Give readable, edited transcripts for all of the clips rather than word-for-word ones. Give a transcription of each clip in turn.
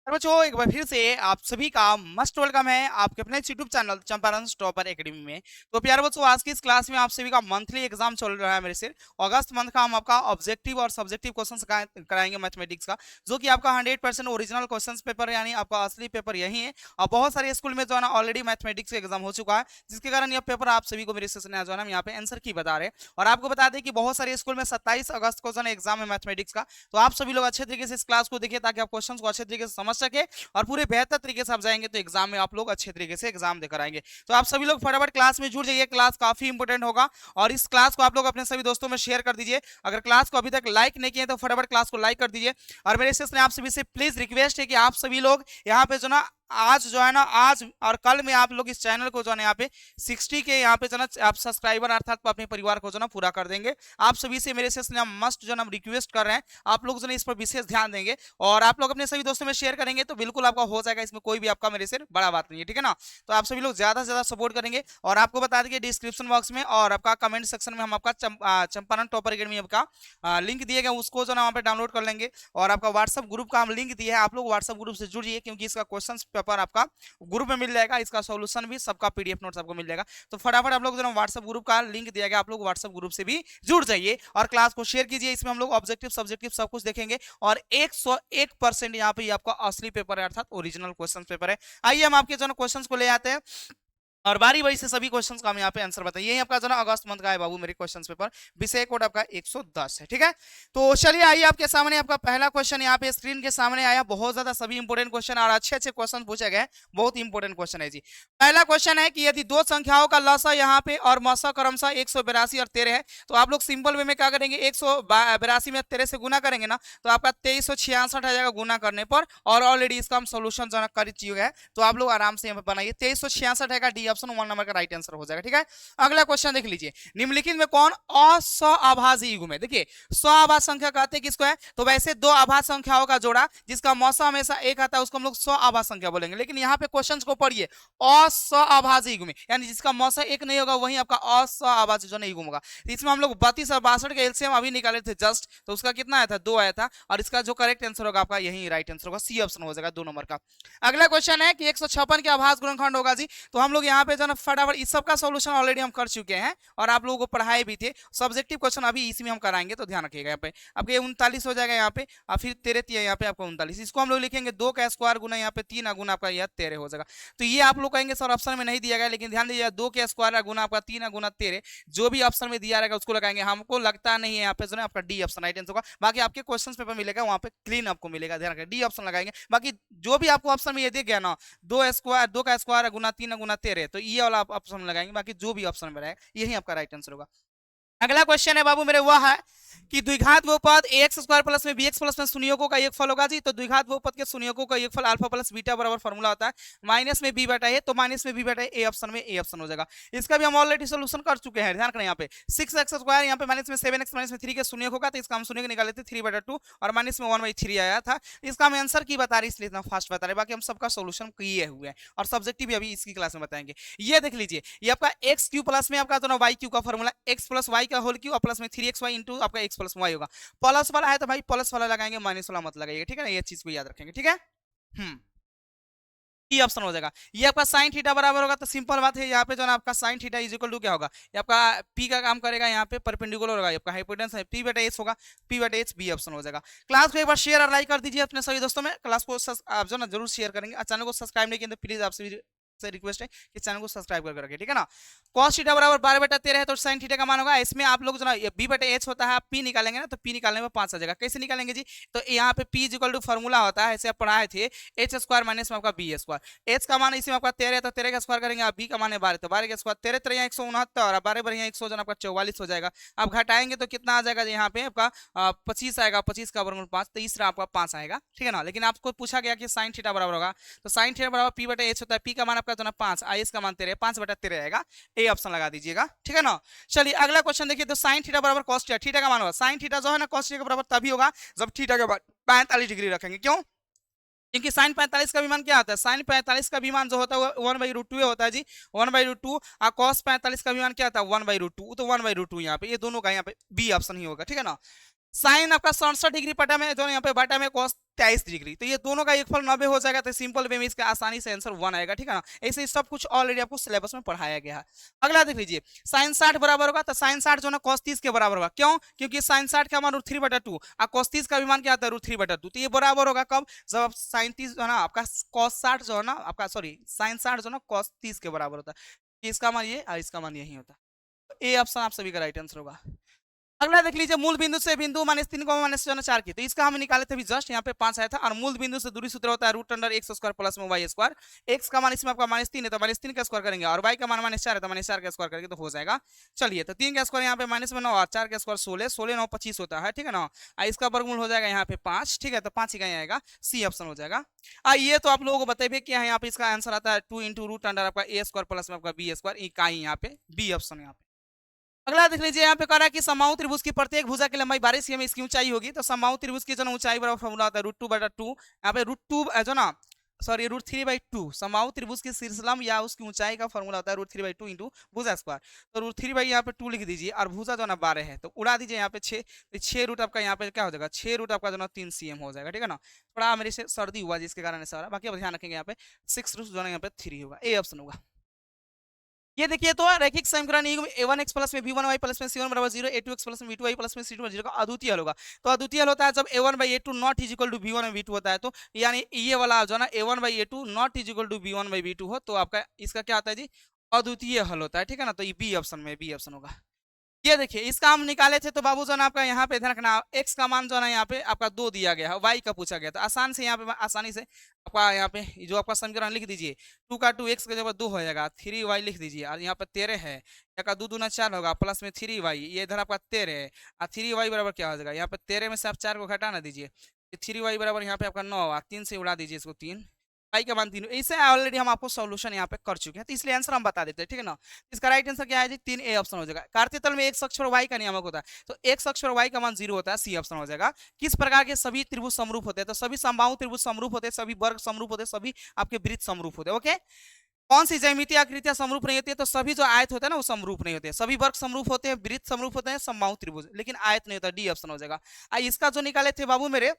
और बच्चों एक बार फिर से आप सभी का मस्ट वेलकम है आपके अपने YouTube channel Champaran topper academy में। तो प्यारे बच्चों आज की इस क्लास में आप सभी का मंथली एग्जाम चल रहा है मेरे से। अगस्त मंथ का हम आपका ऑब्जेक्टिव और सब्जेक्टिव क्वेश्चन कराएंगे मैथमेटिक्स का, जो कि आपका 100% ओरिजिनल क्वेश्चन पेपर यानी आपका असली पेपर यही है। और बहुत सारे स्कूल में जो है ना ऑलरेडी मैथमेटिक्स का एग्जाम हो चुका है, जिसके कारण यह पेपर आप सभी को मेरे से जो है ना यहाँ पे आंसर की बता रहे हैं। और आपको बता दें कि बहुत सारे स्कूल में 27 अगस्त को जो है एग्जाम है मैथमेटिक्स का। तो आप सभी लोग अच्छे तरीके से इस क्लास को देखिए ताकि आप क्वेश्चन को अच्छे तरीके से समझ सके और पूरे बेहतर तरीके से आप जाएंगे तो एग्जाम में आप लोग अच्छे तरीके से एग्जाम देकर आएंगे। तो आप सभी लोग फटाफट क्लास में जुड़ जाइए, क्लास काफी इंपॉर्टेंट होगा और इस क्लास को आप लोग अपने सभी दोस्तों में शेयर कर दीजिए। अगर क्लास को अभी तक लाइक नहीं किए तो फटाफट क्लास को लाइक कर दीजिए। और मेरे से आप सभी से प्लीज रिक्वेस्ट है कि आप सभी लोग यहाँ पे जो ना आज जो है ना आज और कल में आप लोग इस चैनल को जो है यहाँ पे 60 के यहाँ पे जो ना आप सब्सक्राइबर अर्थात अपने परिवार को जो ना पूरा कर देंगे। आप सभी से मेरे से मस्ट जो ना रिक्वेस्ट कर रहे हैं, आप लोग जो ना इस पर विशेष ध्यान देंगे और आप लोग अपने सभी दोस्तों में शेयर करेंगे तो बिल्कुल आपका हो जाएगा। इसमें कोई भी आपका मेरे से बड़ा बात नहीं है, ठीक है ना। तो आप सभी लोग ज्यादा से ज्यादा सपोर्ट करेंगे और आपको बता देंगे डिस्क्रिप्शन बॉक्स में और आपका कमेंट सेक्शन में हम आपका चंपारण टॉपर अकेडमी आपका लिंक दिए गए, उसको जो ना वहाँ पे डाउनलोड कर लेंगे। और आपका व्हाट्सअप ग्रुप का हम लिंक दिए है, आप लोग व्हाट्सअप ग्रुप से जुड़िए क्योंकि इसका क्वेश्चन पेपर आपका ग्रुप में मिल जाएगा, इसका सॉल्यूशन भी सबका पीडीएफ नोट्स आपको मिल जाएगा। तो फटाफट आप लोग जो व्हाट्सएप ग्रुप का लिंक दिया गया, आप लोग व्हाट्सएप ग्रुप से भी जुड़ जाइए और क्लास को शेयर कीजिए। इसमें हम लोग ऑब्जेक्टिव सब्जेक्टिव सब कुछ देखेंगे और 101% यहाँ पे आपका असली पेपर है अर्थात ओरिजिनल क्वेश्चन पेपर है। आइए हम आपके जो क्वेश्चन को ले आते हैं और बारी बारी से सभी क्वेश्चंस का हम यहाँ पे आंसर बताइए। यही आपका जो ना अगस्त मंथ का है बाबू मेरे क्वेश्चंस पेपर, विषय कोड आपका 110 है, ठीक है। तो चलिए आइए आपके सामने आपका पहला क्वेश्चन यहाँ पे स्क्रीन के सामने आया। बहुत ज्यादा सभी इंपोर्टेंट क्वेश्चन और अच्छे अच्छे क्वेश्चन पूछे गए, बहुत इंपोर्टेंट क्वेश्चन है जी। पहला क्वेश्चन है कि यदि दो संख्याओं का लसा यहाँ पे और मसा क्रमशः 182 और 13 है, तो आप लोग सिंपल वे में क्या करेंगे, 182 में 13 से गुना करेंगे ना तो आपका 2366 आ जाएगा गुना करने पर। और ऑलरेडी इसका हम सोल्यूशन जो कर चुके हैं, तो आप लोग आराम से यहाँ पे बनाइए। 2366 है डी ऑप्शन 1 नंबर का राइट आंसर हो जाएगा, ठीक है। अगला क्वेश्चन देख लीजिए, निम्नलिखित में कौन असआभासी युग्म है। देखिए स्वाभास संख्या कहते हैं किसको है, तो वैसे दो आभास संख्याओं का जोड़ा जिसका मौसा हमेशा एक आता है उसको हम लोग स्वाभास संख्या बोलेंगे। लेकिन यहाँ पे क्वेश्चन को पढ़िए, असआभासी युग्म यानी जिसका मौसा एक नहीं होगा वही आपका असआभासी जो नहीं युग्म होगा। इसमें हम लोग 32 और 62 के एलसीएम अभी निकाले थे जस्ट, तो उसका कितना आया था, 2 आया था। और इसका जो करेक्ट आंसर होगा आपका यही राइट आंसर होगा, सी ऑप्शन हो जाएगा 2 नंबर का। अगला क्वेश्चन है कि 156 के आभास गुणनखंड होगा जी। तो हम लोग यहाँ पे जो ना फटाफट इस सब का सॉल्यूशन ऑलरेडी हम कर चुके हैं और आप लोगों को पढ़ाए भी थे। सब्जेक्टिव क्वेश्चन अभी इसी में हम कराएंगे, तो ध्यान रखिएगा। यहाँ पे आपके 39 हो जाएगा यहाँ पे और फिर 13 यहाँ पे आपका 39। इसको हम लोग लिखेंगे 2 का स्क्वायर गुना यहाँ पे 3 गुना आपका यह 13 हो जाएगा। तो ये आप लोग कहेंगे सर ऑप्शन में नहीं दिया गया, लेकिन ध्यान दीजिए 2 के स्क्वायर गुना आपका 3 गुना 13 जो भी ऑप्शन में दिया रहेगा उसको लगाएंगे। हमको लगता नहीं है यहाँ पे जो है आपका डी ऑप्शन राइट आंसर होगा। बाकी आपके क्वेश्चन पेपर मिलेगा वहाँ पे क्लीन आपको मिलेगा, ध्यान रखें डी ऑप्शन लगाएंगे। बाकी जो भी आपको ऑप्शन में ये दिया गया ना 2 का स्क्वायर गुना 3 गुना 13, तो ये वाला ऑप्शन लगाएंगे। बाकी जो भी ऑप्शन में रहेगा यही आपका राइट आंसर होगा। अगला क्वेश्चन है बाबू मेरे वह है कि द्विघात बहुपद एक्स स्क्वायर प्लस में bx प्लस में शून्यकों का एक फल होगा जी। तो द्विघात बहुपद के शून्यकों का एक फल अल्फा प्लस बीटा बराबर फॉर्मूला होता है माइनस में b बटा a, तो माइनस में b बटा ए ऑप्शन में ए ऑप्शन हो जाएगा। इसका भी हम ऑलरेडी सोल्यूशन कर चुके हैं, ध्यान करें। यहाँ पे 6x स्क्वायर यहाँ पे माइनस में 7x माइनस में 3 के शून्य होगा, तो इसका हम शून्य निकाले थे 3/2 और माइनस में 1/3 आया था। इसका हम आंसर की बता रही इसलिए इतना फास्ट बता रहे, बाकी हम सबका सोल्यूशन किए हुए हैं और सब्जेक्टिव भी अभी इसकी क्लास में बताएंगे। ये देख लीजिए ये आपका एक्स क्यू प्लस में आपका वाई क्यू का फॉर्मूला एक्स प्लस वाई का होल क्यू और प्लस में 3xy इंटू आपका एक्स प्लस वाई होगा। प्लस वाला है तो भाई प्लस वाला लगाएंगे, माइनस वाला मत लगाइएगा, ठीक है ना। ये चीज को याद रखेंगे, ठीक है। ई ऑप्शन हो जाएगा। ये आपका साइन थीटा बराबर होगा, तो सिंपल बात है यहाँ पे जो है आपका sine theta is equal to क्या होगा, ये आपका पी का काम करेगा यहाँ पे परपेंडिकुलर होगा, आपका हाइपोटेनस है पी बटा एच होगा, पी बटा एच बी ऑप्शन हो जाएगा। क्लास को एक बार शेयर और लाइक कर दीजिए अपने सभी दोस्तों में। क्लास को आप जो ना जरूर शेयर करेंगे। चैनल को सब्सक्राइब नहीं किया तो प्लीज आपसे रिक्वेस्ट है कि चैनल को सब्सक्राइब करके रखिए, ठीक है ना। cos थीटा बराबर 12/13 है, तो sin थीटा का मान होगा इसमें आप लोग जो ना b बटे h होता है, आप p निकालेंगे ना तो p निकालने में 5 आ जाएगा। कैसे निकालेंगे जी, तो यहाँ पे p इक्वल टू फॉर्मूला होता है, ऐसे आप पढ़ाए थे h स्क्वायर माइनस में आपका b स्क्वायर। h का मान इसमें आपका 13 है तो 13 का स्क्वायर करेंगे, आप b का मान है 12 तो 12 का स्क्वायर 13 13 169 और 12 12 100 आपका 44 हो जाएगा। आप घटाएंगे तो कितना आ जाएगा यहाँ पे आपका 25 आएगा, 25 का वर्गमूल 5, तीसरा आपका 5 आएगा, ठीक है ना। लेकिन आपको पूछा गया कि sin थीटा बराबर होगा, तो sin थीटा बराबर p बटे h होता है, p का मान आपका जो ना 5, इसका मान 13, 5/13 आएगा, ए ऑप्शन लगा दीजिएगा, ठीक है ना। चलिए अगला क्वेश्चन देखिए, तो sin थीटा बराबर cos थीटा, थीटा का मान होगा sin थीटा जो है ना cos थीटा के बराबर तभी होगा जब थीटा के बाद 45 डिग्री रखेंगे। क्यों, क्योंकि sin 45 का भी मान क्या होता है, sin 45 का भी मान जो होता है वो 1/√2 होता है जी, 1/√2। और cos 45 का भी मान क्या होता है 1/√2, तो 1/√2 यहाँ पे ये दोनों का यहाँ पे बी ऑप्शन ही होगा, ठीक है ना। साइन आपका 67 डिग्री पटा में जो यहाँ पे बटा में cos 23 डिग्री। तो ये दोनों का एक फल 90 हो जाएगा, तो सिंपल वे में इसका आसानी से आंसर 1 आएगा, ठीक है ना। ऐसे ही सब कुछ ऑलरेडी आपको सिलेबस में पढ़ाया गया है। अगला देख लीजिए, साइन 60 बराबर होगा, तो साइन 60 जो है cos 30 के बराबर होगा। क्यों? क्योंकि साइन 60 का मान √3/2 और cos 30 का भी मान क्या आता है √3/2। तो ये बराबर होगा कब? जब आप साइन 30 जो है ना आपका cos 60 जो है ना आपका सॉरी साइन 60 जो है ना cos 30 के बराबर होता है। इसका मान ये और इसका मान यही होता है। तो ए ऑप्शन आप सभी का राइट आंसर होगा। अगला देख लीजिए, मूल बिंदु से बिंदु -3 -4 की, तो इसका हम निकाले थे अभी जस्ट यहाँ पे 5 आया था। और मूल बिंदु से दूरी सूत्र होता है √x² प्लस में y²। x का मान इसमें आपका -3 है तो -3 का स्क्वायर करेंगे, और y का मान -4 है तो -4 का स्क्वायर करेंगे तो हो जाएगा। चलिए, तो 3 का स्क्वायर यहाँ पे -9 और 4 का स्क्वायर 16, 16 9 25 होता है, ठीक है ना। इसका वर्गमूल हो जाएगा यहाँ पे 5, ठीक है, तो 5 ही कहीं आएगा, सी ऑप्शन हो जाएगा। ये तो आप लोगों को बताइए क्या है, यहाँ पे इसका आंसर आता है 2 × √= आपका a² प्लस में आपका b², का ही यहाँ पे बी ऑप्शन यहाँ पे। अगला देख लीजिए, यहाँ पे कह रहा है कि समबाहु त्रिभुज की प्रत्येक भुजा की लंबाई 12 सेमी इसकी ऊंचाई होगी। तो समबाहु त्रिभुज की जो ऊंचाई बराबर फॉर्मूला होता है √2/2, यहाँ पे √2 जो ना सॉरी √3/2 समबाहु त्रिभुज की शीर्षलंब या उसकी ऊंचाई का फॉर्मूला होता है √3/2 × भुजा स्क्वायर। तो √3 यहाँ पे 2 लिख दीजिए, और भुजा जो ना 12 है तो उड़ा दीजिए यहाँ पे 6, तो 6 रूट आपका यहाँ पे क्या हो जाएगा, 6 रूट आपका जो ना 3 cm हो जाएगा, ठीक है ना। थोड़ा मेरे से सर्दी हुआ जिसके कारण ऐसा हो रहा है, बाकी अब ध्यान रखेंगे यहाँ पे 6 रूट जो ना यहाँ पे 3 होगा, ए ऑप्शन होगा। ये देखिए, तो रैखिक समीकरण a1x प्लस में b1y प्लस में c1 बराबर 0, a2x प्लस में b2y प्लस में c2 बराबर 0 का अद्वितीय हल होगा। तो अद्वितीय हल होता है जब a1/a2 not is equal to b1/b2 होता है। तो यानी ये वाला जो है ना a1/a2 not is equal to b1/b2 हो, तो आपका इसका क्या होता है जी, अद्वितीय हल होता है, ठीक है ना। तो ये बी ऑप्शन में बी ऑप्शन होगा। ये देखिए, इसका हम निकाले थे, तो बाबू जो है आपका यहाँ पे ध्यान रखना, x का मान जो है यहाँ पे आपका 2 दिया गया है, y का पूछा गया, तो आसान से यहाँ पे आसानी से आपका यहाँ पे जो आपका समीकरण लिख दीजिए, 2 का 2 x का जब 2 हो जाएगा, 3y लिख दीजिए, और यहाँ पे 13 है, यहाँ का 2 दूना 4 होगा, प्लस में 3y, ये इधर आपका 13 है, और 3y बराबर क्या हो जाएगा, यहाँ पे 13 में से आप 4 को घटाना दीजिए, 3y बराबर यहाँ पे आपका 9, और 3 से उड़ा दीजिए इसको 3, y का मान 3। इसे ऑलरेडी हम आपको सॉल्यूशन यहाँ पे कर चुके हैं, तो इसलिए आंसर हम बता देते हैं, ठीक है ना। इसका राइट आंसर क्या है जी, 3 ए ऑप्शन हो जाएगा। कार्तीय तल में x अक्ष और y का नियामक होता है, तो x अक्ष और y का मान 0 होता है, सी ऑप्शन हो जाएगा। किस प्रकार के सभी त्रिभुज समरूप होते हैं, तो सभी समबाहु त्रिभुज समरूप होते हैं, सभी वर्ग समरूप होते हैं, सभी आपके वृत्त समरूप होते हैं। ओके, कौन सी ज्यामितीय आकृतियां समरूप नहीं होती है, तो सभी जो आयत होते हैं ना वो समरूप नहीं होते हैं, सभी वर्ग समरूप होते हैं, वृत्त समरूप होते हैं, समबाहु त्रिभुज, लेकिन आयत नहीं होता, डी ऑप्शन हो जाएगा। इसका जो निकाले थे बाबू मेरे,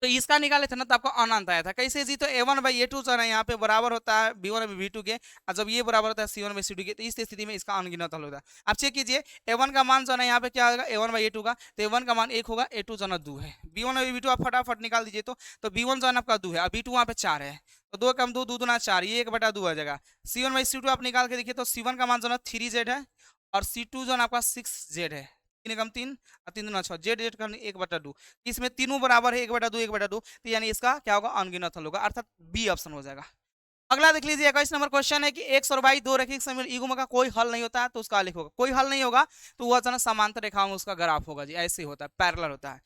तो इसका निकाले थे ना, तो आपको अनंत आया था। कैसे जी, तो a1/a2 जो है यहाँ पे बराबर होता है b1/b2 के, और जब ये बराबर होता है c1/c2 के, तो इस स्थिति में इसका अनगिनत हल होता है। आप चेक कीजिए, a1 का मान जो है यहाँ पे क्या होगा, a1/a2 का, तो a1 का मान 1 होगा, a2 जो है 2 है, b1/b2 आप फटाफट निकाल दीजिए। तो b1 जो है आपका 2 है, और b2 वहाँ पे 4 है, तो 2 कम 2 2 दूना 4, ये 1/2 आ जाएगा। c1/c2 आप निकाल के देखिए, तो c1 का मान जो है 3z है, और c2 जो है आपका 6z है, 3 कम 3 और 3 दूना 6, जेड जेड करने 1/2, इसमें तीनों बराबर है, 1/2 1/2, तो यानी इसका क्या होगा, अनगिनत हल होगा, अर्थात बी ऑप्शन हो जाएगा। अगला देख लीजिए, 21 नंबर क्वेश्चन है कि x और y दो रैखिक समीकरण युग्म का कोई हल नहीं होता है, तो उसका लिखोगा। कोई हल नहीं होगा तो वह जो समांतर रेखाओं में उसका ग्राफ होगा जी, ऐसे होता है, पैरेलल होता है।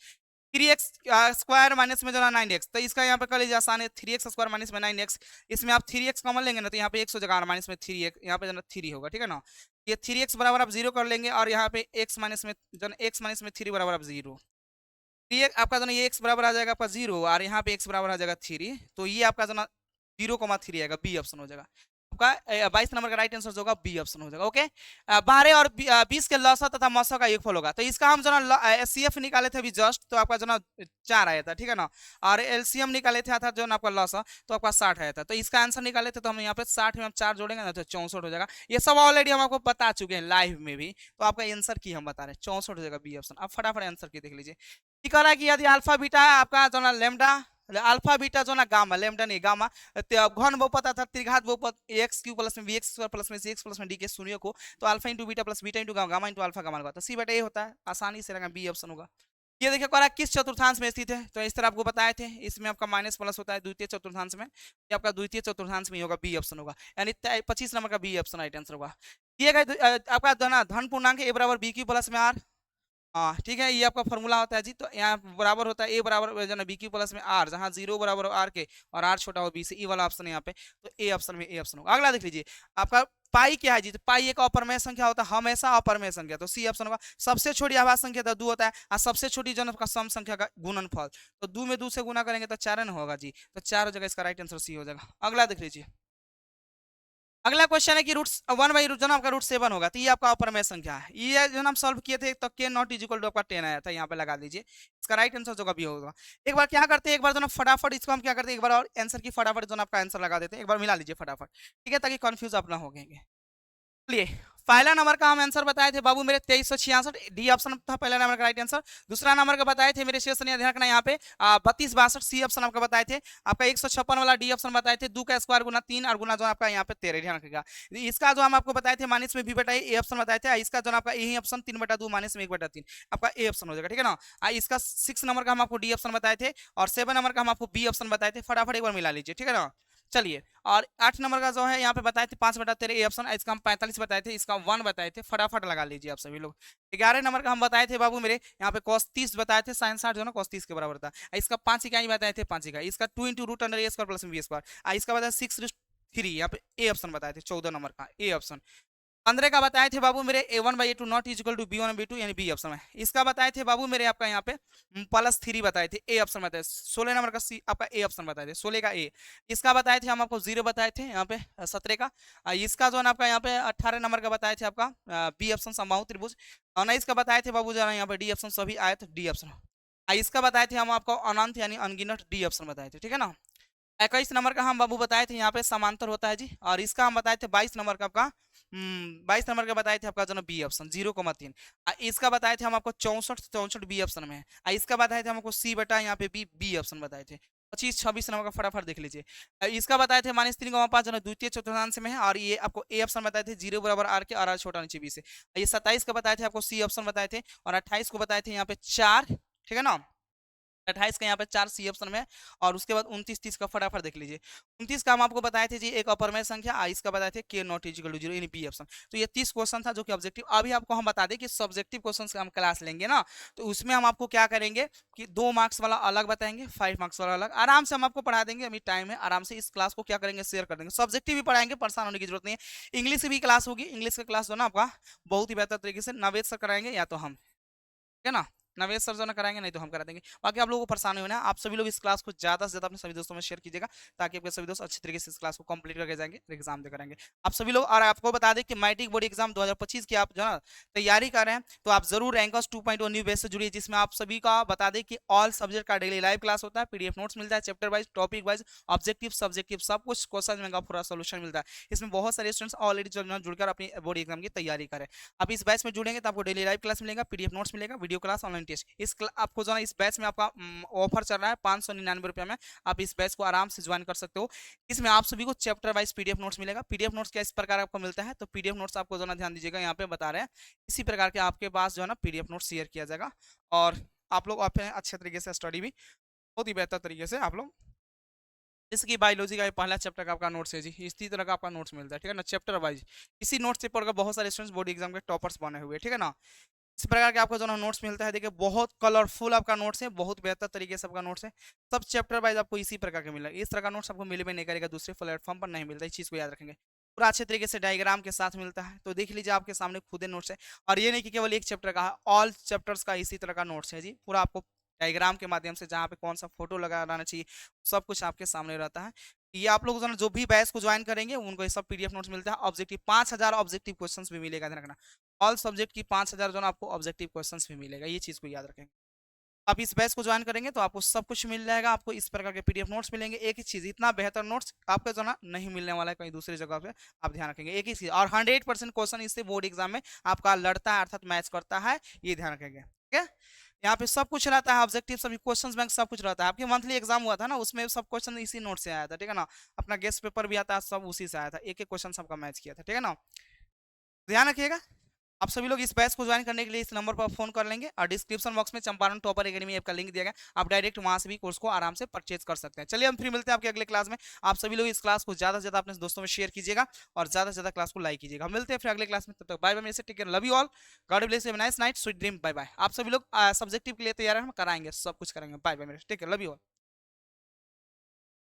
3x² माइनस में जो है 9x, तो इसका यहाँ पे कर लीजिए आसान है, 3x² माइनस में 9x, इसमें आप 3x कॉमन लेंगे ना, तो यहाँ पे x हो जाएगा, माइनस में 3x, यहाँ पे जो 3 होगा, ठीक है ना। ये 3x बराबर आप 0 कर लेंगे, और यहाँ पे x माइनस में जो x माइनस में 3 बराबर आप 0, ये आपका जो ये x बराबर आ जाएगा आपका 0, और यहाँ पे x बराबर आ जाएगा 3, तो ये आपका जो 0,3 आएगा, बी ऑप्शन हो जाएगा आपका। 22 नंबर का राइट आंसर होगा बी ऑप्शन हो जाएगा। ओके, 12 और 20 के लसा तथा मसा का योगफल होगा, तो इसका हम जो ना सीएफ निकाले थे अभी जस्ट, तो आपका जो ना 4 आया था, ठीक है ना, और एलसीएम निकाले थे था जो ना आपका लसा, तो आपका 60 आया था। तो इसका आंसर निकाले थे, तो हम यहाँ पे 60 में हम 4 जोड़ेंगे ना, तो 64 हो जाएगा। ये सब ऑलरेडी हम आपको बता चुके हैं लाइव में भी, तो आपका आंसर की हम बता रहे हैं, 64 हो जाएगा बी ऑप्शन। अब फटाफट आंसर की देख लीजिए, कह रहा है कि यदि अल्फा बीटा आपका जो ना लैम्डा, अल्फा बीटा जो ना गामा, लैम्डा नहीं गामा, घन बहुपद अर्थात त्रिघात बहुपद ax³ प्लस में bx² प्लस में cx प्लस में d के शून्य को, तो alpha into beta plus beta into gamma into alpha का मान होगा, तो सी बटा ए होता है, आसानी से लगा बी ऑप्शन होगा। ये देखिए कह रहा किस चतुर्थांश में स्थित है, तो इस तरह आपको बताए थे, इसमें आपका माइनस प्लस होता है द्वितीय चतुर्थांश में, ये आपका द्वितीय चतुर्थांश में होगा, बी ऑप्शन होगा, यानी 25 नंबर का बी ऑप्शन राइट आंसर होगा। दिए गए आपका धन पूर्णांक a बराबर b³ प्लस में r, हाँ ठीक है, ये आपका फॉर्मूला होता है जी। तो यहाँ बराबर होता है ए बराबर जो ना बी क्यू प्लस में आर, जहाँ 0 बराबर हो आर के और आर छोटा हो बी से, ई वाला ऑप्शन है यहाँ पे, तो ए ऑप्शन में ए ऑप्शन होगा। अगला देख लीजिए, आपका पाई क्या है जी, तो पाई एक अपरमेय संख्या होता है, हमेशा अपरमेय संख्या, तो सी ऑप्शन होगा। सबसे छोटी आभास संख्या तो 2 होता है, और सबसे छोटी जन का सम संख्या का गुणनफल, तो 2 में 2 से गुना करेंगे तो 4 न होगा जी, तो 4 हो जाएगा, इसका राइट आंसर सी हो जाएगा। अगला देख लीजिए, अगला क्वेश्चन है कि रूट 1 रूट जो ना आपका रूट 7 होगा, तो ये आपका अपर में संख्या है। ये जो हम सॉल्व किए थे तो के नॉट इज इक्वल टू आपका 10 आया था, यहाँ पे लगा दीजिए। इसका राइट आंसर जो भी होगा, एक बार क्या करते हैं, एक बार जो ना फटाफट इसको हम क्या करते हैं, एक बार और आंसर की फटाफट जो ना आपका आंसर लगा देते हैं, एक बार मिला लीजिए फटाफट, ठीक है, ताकि कंफ्यूज आप ना हो गए। चलिए, पहला नंबर का हम आंसर बताए थे बाबू मेरे 2366, डी ऑप्शन था पहला नंबर का राइट आंसर। दूसरा नंबर का बताए थे मेरे शेष ध्यान रखना यहाँ पे 3262, सी ऑप्शन आपका बताए थे। आपका 156 वाला डी ऑप्शन बताए थे, 2 का स्क्वायर गुना 3 और गुना जो आपका यहाँ पे 13, ध्यान रखिएगा। इसका जो हम आपको बताए थे माइनस में बी बटा ए ऑप्शन बताए थे, इसका जो आपका यही ऑप्शन 3/2 माइनस में 1/3 आपका ए ऑप्शन हो जाएगा, ठीक है ना। इसका 6 नंबर का हम आपको डी ऑप्शन बताए थे और 7 नंबर का हम आपको बी ऑप्शन बताए थे, फटाफट एक बार मिला लीजिए, ठीक है ना। चलिए, और 8 नंबर का जो है यहाँ पे बताए थे 5/13 ए ऑप्शन, इसका हम 45 बताए थे, इसका 1 बताए थे, फटाफट लगा लीजिए आप सभी लोग। 11 नंबर का हम बताए थे बाबू मेरे यहाँ पे cos 30 बताए थे, sin 60 जो ना cos 30 के बराबर था। इसका 5 इकाई बताए थे, 5 इकाई, इसका 2 × √√a² प्लस b², इसका बताया 6√3, यहाँ पे ए ऑप्शन बताए थे 14 नंबर का ए ऑप्शन। 15 का बताए थे बाबू मेरे a1/a2 not is equal to b1/b2 यानी बी ऑप्शन में। इसका बताए थे बाबू मेरे आपका यहाँ पे +3 बताए थे, ए ऑप्शन बताए। 16 नंबर का सी आपका ए ऑप्शन बताए थे, 16 का ए। इसका बताए थे हम आपको 0 बताए थे यहाँ पे 17 का। इसका जो है आपका यहाँ पे 18 नंबर का बताए थे आपका बी ऑप्शन समबाहु त्रिभुज। 19 का बताए थे बाबू जो है यहाँ पे डी ऑप्शन सभी आए थे, डी ऑप्शन। इसका बताए थे हम आपको अनंत यानी अनगिनत, डी ऑप्शन बताए थे, ठीक है ना। 21 नंबर का हम बाबू बताए थे यहाँ पे समांतर होता है जी, और इसका हम बताए थे 22 नंबर का आपका 22 नंबर का बताए थे आपका जो बी ऑप्शन 0,3। इसका बताए थे हम आपको 64 बी ऑप्शन में है। इसका बताए थे हमको सी बटा यहाँ पे बी ऑप्शन बताए थे। 25-26 नंबर का फटाफट देख लीजिए। इसका बताए थे -3,5 जो है द्वितीय चतुर्थांश में है, और ये आपको ए ऑप्शन बताए थे 0 बराबर आर के, और आर छोटा नीचे बी से। ये 27 का बताए थे आपको सी ऑप्शन बताए थे, और 28 को बताए थे यहाँ पे 4, ठीक है ना। 28 का यहाँ पे 4 सी ऑप्शन में, और उसके बाद 29-30 का फटाफट देख लीजिए। 29 का हम आपको बताए थे जी एक अपरमेय संख्या, इसका बताए थे के नॉट इज इक्वल टू 0 यानी बी ऑप्शन। तो ये 30 क्वेश्चन था जो कि ऑब्जेक्टिव। अभी आपको हम बता दें कि सब्जेक्टिव क्वेश्चन हम क्लास लेंगे ना, तो उसमें हम आपको क्या करेंगे कि 2 मार्क्स वाला अलग बताएंगे, 5 मार्क्स वाला अलग, आराम से हम आपको पढ़ा देंगे। अभी टाइम है, आराम से इस क्लास को क्या करेंगे, शेयर कर देंगे। सब्जेक्टिव भी पढ़ाएंगे, परेशान होने की जरूरत नहीं है। इंग्लिश की भी क्लास होगी, इंग्लिश का क्लास जो ना आपका बहुत ही बेहतर तरीके से नवेद सर कराएंगे, या तो हम, ठीक है ना, नवेद सर जो ना कराएंगे, नहीं तो हम करा देंगे। बाकी आप लोगों को परेशानी होना है, आप सभी लोग इस क्लास को ज्यादा से ज्यादा अपने सभी दोस्तों में शेयर कीजिएगा, ताकि आपके सभी दोस्त अच्छी तरीके से इस क्लास को कंप्लीट करके जाएंगे, एग्जाम दे करेंगे आप सभी लोग। और आपको बता दें कि मैट्रिक बोर्ड एग्जाम 2025 की आप जो है तैयारी कर रहे हैं, तो आप जरूर रैंकर्स 2.0 न्यू बैच से जुड़िए, जिसमें आप सभी का बता दें कि ऑल सब्जेक्ट का डेली लाइव क्लास होता है, पीडीएफ नोट्स मिलता है, chapter wise, topic wise, objective subjective सब कुछ क्वेश्चन का पूरा सोल्यूशन मिलता है। इसमें बहुत सारे स्टूडेंट्स ऑलरेडी जुड़कर अपनी बोर्ड एग्जाम की तैयारी करें। आप इस बैच में जुड़ेंगे तो आपको डेली लाइव क्लास मिलेगा, पीडीएफ नोट्स मिलेगा, वीडियो क्लास, ऑनलाइन टेस्ट। आपको जो है इस बैच में आपका ऑफर चल रहा है 599 रुपये में, आप इस बैच को आराम से ज्वाइन कर सकते हो। इसमें आप सभी को चैप्टर वाइज पीडीएफ नोट्स मिलेगा। पीडीएफ नोट्स क्या इस प्रकार आपको मिलता है, तो पीडीएफ नोट्स आपको जो ना ध्यान दीजिएगा, यहाँ पे बता रहे हैं इसी प्रकार के आपके पास जो है ना पीडीएफ नोट्स शेयर किया जाएगा, और आप लोग अपने अच्छे तरीके से स्टडी भी बहुत ही बेहतर तरीके से आप लोग, जैसे कि बायोलॉजी का पहला चैप्टर का आपका नोट्स है जी, इसी तरह का आपका नोट्स मिलता है, ठीक है ना, चैप्टर वाइज। इसी नोट्स से पढ़कर बहुत सारे स्टूडेंट्स बोर्ड एग्जाम के टॉपर्स बने हुए, ठीक है ना। इस प्रकार के आपको जो ना नोट्स मिलता है, देखिए बहुत कलरफुल आपका नोट्स है, बहुत बेहतर तरीके से आपका नोट्स है। सब चैप्टर वाइज आपको इसी प्रकार के मिलेगा, इस तरह का नोट्स आपको मिल भी नहीं करेगा, दूसरे प्लेटफॉर्म पर नहीं मिलता, इस चीज़ को याद रखेंगे। पूरा अच्छे तरीके से डायग्राम के साथ मिलता है, तो देख लीजिए आपके सामने खुद नोट्स है। और ये नहीं कि केवल एक चैप्टर का है, ऑल चैप्टर्स का इसी तरह का नोट्स है जी, पूरा आपको डायग्राम के माध्यम से, जहाँ पे कौन सा फोटो लगाना चाहिए, सब कुछ आपके सामने रहता है। ये आप लोग जो भी बैच को ज्वाइन करेंगे उनको ये सब पीडीएफ नोट्स मिलता है। ऑब्जेक्टिव 5000 ऑब्जेक्टिव क्वेश्चंस भी मिलेगा, ध्यान रखना। ऑल सब्जेक्ट की 5000 जो ना आपको ऑब्जेक्टिव क्वेश्चंस भी मिलेगा, ये चीज को याद रखेंगे। आप इस बैच को ज्वाइन करेंगे तो आपको सब कुछ मिल जाएगा, आपको इस प्रकार के पीडीएफ नोट्स मिलेंगे। एक ही चीज, इतना बेहतर नोट्स आपका जो ना नहीं मिलने वाला है कहीं दूसरी जगह पे, आप ध्यान रखेंगे। एक ही चीज, और 100% क्वेश्चन इससे बोर्ड एग्जाम में आपका लड़ता है, अर्थात मैच करता है, ये ध्यान रखेंगे, ठीक है। यहाँ पे सब कुछ रहता है, ऑब्जेक्टिव सभी क्वेश्चंस बैंक सब कुछ रहता है। आपके मंथली एग्जाम हुआ था ना, उसमें सब क्वेश्चन इसी नोट से आया था, ठीक है ना। अपना गेस्ट पेपर भी आता है, सब उसी से आया था, एक एक क्वेश्चन सबका मैच किया था, ठीक है ना। ध्यान रखिएगा। आप सभी लोग इस बैच को ज्वाइन करने के लिए इस नंबर पर फोन कर लेंगे, और डिस्क्रिप्शन बॉक्स में चंपारण टॉपर एकेडमी ऐप का लिंक दिया गया, आप डायरेक्ट वहां से भी कोर्स को आराम से परचेज कर सकते हैं। चलिए हम फिर मिलते हैं आपके अगले क्लास में। आप सभी लोग इस क्लास को ज्यादा से ज्यादा अपने दोस्तों में शेयर कीजिएगा, और ज्यादा से ज्यादा क्लास को लाइक कीजिएगा। हम मिलते हैं फिर अगले क्लास में, तब तक बाय बाय, मेरे से take care, love you all, God bless you, nice night, sweet dream, bye bye. आप सभी लोग सब्जेक्टिव के लिए तैयार हैं, हम कराएंगे, सब कुछ करेंगे। बाय बाय, मेरे take care, love you all.